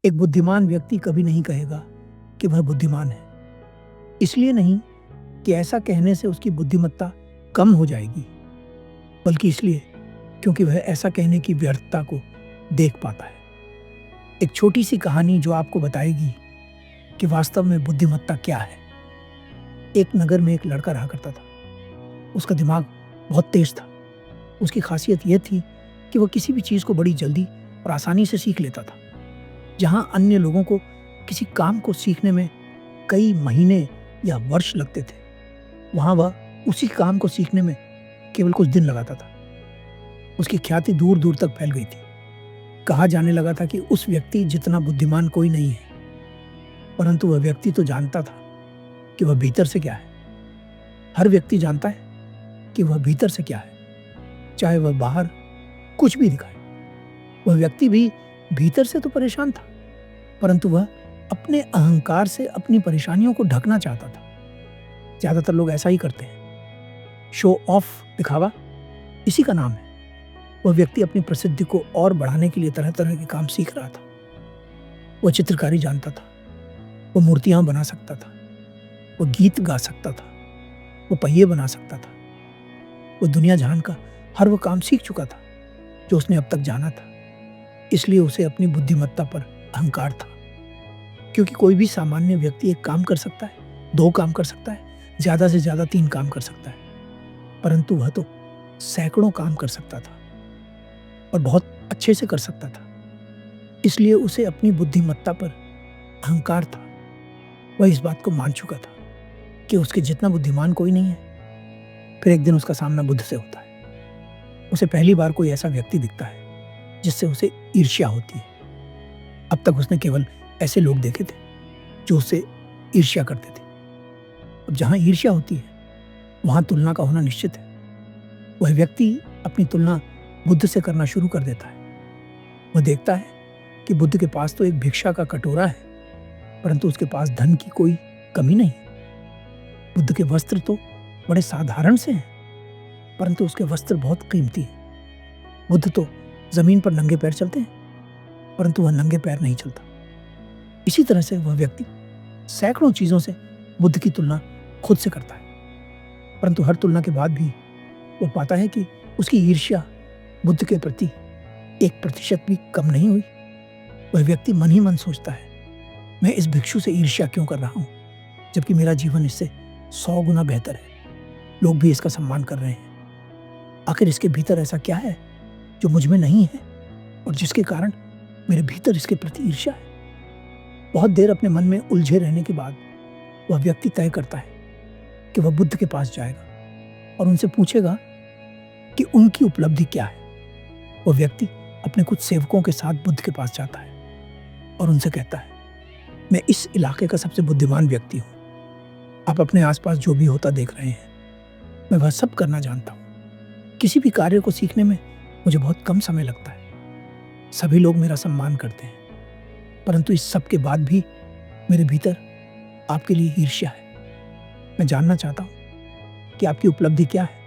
एक बुद्धिमान व्यक्ति कभी नहीं कहेगा कि वह बुद्धिमान है। इसलिए नहीं कि ऐसा कहने से उसकी बुद्धिमत्ता कम हो जाएगी, बल्कि इसलिए क्योंकि वह ऐसा कहने की व्यर्थता को देख पाता है। एक छोटी सी कहानी जो आपको बताएगी कि वास्तव में बुद्धिमत्ता क्या है। एक नगर में एक लड़का रहा करता था। उसका दिमाग बहुत तेज था। उसकी खासियत यह थी कि वह किसी भी चीज़ को बड़ी जल्दी और आसानी से सीख लेता था। जहाँ अन्य लोगों को किसी काम को सीखने में कई महीने या वर्ष लगते थे, वहाँ वह उसी काम को सीखने में केवल कुछ दिन लगाता था। उसकी ख्याति दूर दूर तक फैल गई थी। कहा जाने लगा था कि उस व्यक्ति जितना बुद्धिमान कोई नहीं है, परंतु वह व्यक्ति तो जानता था कि वह भीतर से क्या है। हर व्यक्ति जानता है कि वह भीतर से क्या है, चाहे वह बाहर कुछ भी दिखाए। वह व्यक्ति भी भीतर से तो परेशान था, परंतु वह अपने अहंकार से अपनी परेशानियों को ढकना चाहता था। ज्यादातर लोग ऐसा ही करते हैं। शो ऑफ, दिखावा, इसी का नाम है। वह व्यक्ति अपनी प्रसिद्धि को और बढ़ाने के लिए तरह तरह के काम सीख रहा था। वह चित्रकारी जानता था, वह मूर्तियां बना सकता था, वह गीत गा सकता था, वह पहिए बना सकता था। वह दुनिया जहान का हर वो काम सीख चुका था जो उसने अब तक जाना था। इसलिए उसे अपनी बुद्धिमत्ता पर अहंकार था, क्योंकि कोई भी सामान्य व्यक्ति एक काम कर सकता है, 2 काम कर सकता है, ज्यादा से ज्यादा 3 काम कर सकता है, परंतु वह तो सैकड़ों काम कर सकता था और बहुत अच्छे से कर सकता था। इसलिए उसे अपनी बुद्धिमत्ता पर अहंकार था। वह इस बात को मान चुका था कि उसके जितना बुद्धिमान कोई नहीं है। फिर एक दिन उसका सामना बुद्ध से होता है। उसे पहली बार कोई ऐसा व्यक्ति दिखता है जिससे उसे ईर्ष्या होती है। अब तक उसने केवल ऐसे लोग देखे थे जो उससे ईर्ष्या करते थे। अब जहां ईर्ष्या होती है वहां तुलना का होना निश्चित है। वह व्यक्ति अपनी तुलना बुद्ध से करना शुरू कर देता है। वह देखता है कि बुद्ध के पास तो एक भिक्षा का कटोरा है, परंतु उसके पास धन की कोई कमी नहीं। बुद्ध के वस्त्र तो बड़े साधारण से हैं, परंतु उसके वस्त्र बहुत कीमती हैं। बुद्ध तो जमीन पर नंगे पैर चलते हैं, परंतु वह नंगे पैर नहीं चलता। इसी तरह से वह व्यक्ति सैकड़ों चीजों से बुद्ध की तुलना खुद से करता है, परंतु हर तुलना के बाद भी वह पाता है कि उसकी ईर्ष्या बुद्ध के प्रति 1% भी कम नहीं हुई। वह व्यक्ति मन ही मन सोचता है, मैं इस भिक्षु से ईर्ष्या क्यों कर रहा हूं, जबकि मेरा जीवन इससे 100 गुना बेहतर है। लोग भी इसका सम्मान कर रहे हैं। आखिर इसके भीतर ऐसा क्या है जो मुझ में नहीं है और जिसके कारण मेरे भीतर इसके प्रति ईर्ष्या है। बहुत देर अपने मन में उलझे रहने के बाद वह व्यक्ति तय करता है कि वह बुद्ध के पास जाएगा और उनसे पूछेगा कि उनकी उपलब्धि क्या है। वह व्यक्ति अपने कुछ सेवकों के साथ बुद्ध के पास जाता है और उनसे कहता है, मैं इस इलाके का सबसे बुद्धिमान व्यक्ति हूँ। आप अपने आसपास जो भी होता देख रहे हैं, मैं वह सब करना जानता हूँ। किसी भी कार्य को सीखने में मुझे बहुत कम समय लगता है। सभी लोग मेरा सम्मान करते हैं, परंतु इस सब के बाद भी मेरे भीतर आपके लिए ईर्ष्या है। मैं जानना चाहता हूँ कि आपकी उपलब्धि क्या है।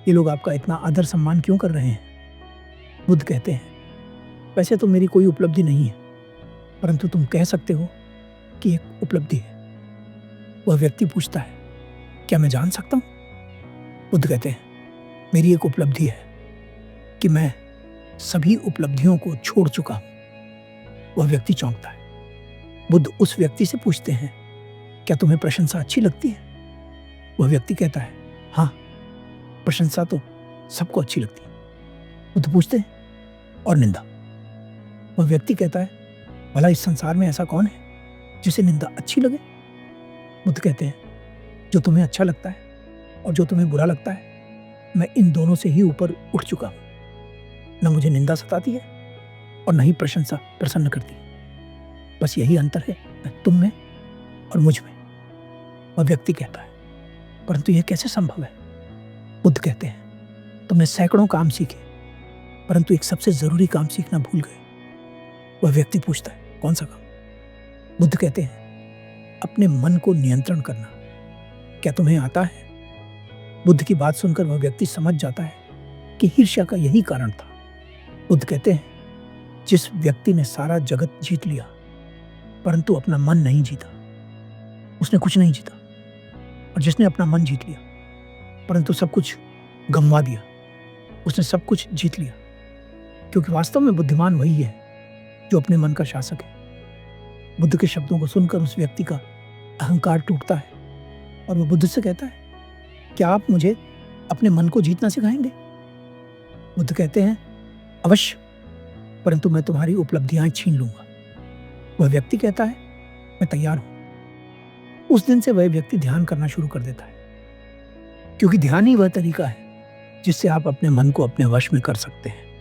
ये लोग आपका इतना आदर सम्मान क्यों कर रहे हैं। बुद्ध कहते हैं, वैसे तो मेरी कोई उपलब्धि नहीं है, परंतु तुम कह सकते हो कि एक उपलब्धि है। वह व्यक्ति पूछता है, क्या मैं जान सकता हूँ। बुद्ध कहते हैं, मेरी एक उपलब्धि है कि मैं सभी उपलब्धियों को छोड़ चुका हूं। वह व्यक्ति चौंकता है। बुद्ध उस व्यक्ति से पूछते हैं, क्या तुम्हें प्रशंसा अच्छी लगती है। वह व्यक्ति कहता है, हाँ, प्रशंसा तो सबको अच्छी लगती है। बुद्ध पूछते हैं, और निंदा। वह व्यक्ति कहता है, भला इस संसार में ऐसा कौन है जिसे निंदा अच्छी लगे। बुद्ध कहते हैं, जो तुम्हें अच्छा लगता है और जो तुम्हें बुरा लगता है, मैं इन दोनों से ही ऊपर उठ चुका हूं। न मुझे निंदा सताती है और न ही प्रशंसा प्रसन्न करती है। बस यही अंतर है तुम में और मुझ में। वह व्यक्ति कहता है, परंतु यह कैसे संभव है। बुद्ध कहते हैं, तुमने सैकड़ों काम सीखे, परंतु एक सबसे जरूरी काम सीखना भूल गए। वह व्यक्ति पूछता है, कौन सा काम। बुद्ध कहते हैं, अपने मन को नियंत्रण करना। क्या तुम्हें आता है। बुद्ध की बात सुनकर वह व्यक्ति समझ जाता है कि ईर्ष्या का यही कारण था। बुद्ध कहते हैं, जिस व्यक्ति ने सारा जगत जीत लिया परंतु अपना मन नहीं जीता, उसने कुछ नहीं जीता। और जिसने अपना मन जीत लिया परंतु सब कुछ गंवा दिया, उसने सब कुछ जीत लिया। क्योंकि वास्तव में बुद्धिमान वही है जो अपने मन का शासक है। बुद्ध के शब्दों को सुनकर उस व्यक्ति का अहंकार टूटता है और वो बुद्ध से कहता है, क्या आप मुझे अपने मन को जीतना सिखाएंगे? बुद्ध कहते हैं, अवश्य, परंतु मैं तुम्हारी उपलब्धियां छीन लूंगा। वह व्यक्ति कहता है, मैं तैयार हूं। उस दिन से वह व्यक्ति ध्यान करना शुरू कर देता है, क्योंकि ध्यान ही वह तरीका है जिससे आप अपने मन को अपने वश में कर सकते हैं।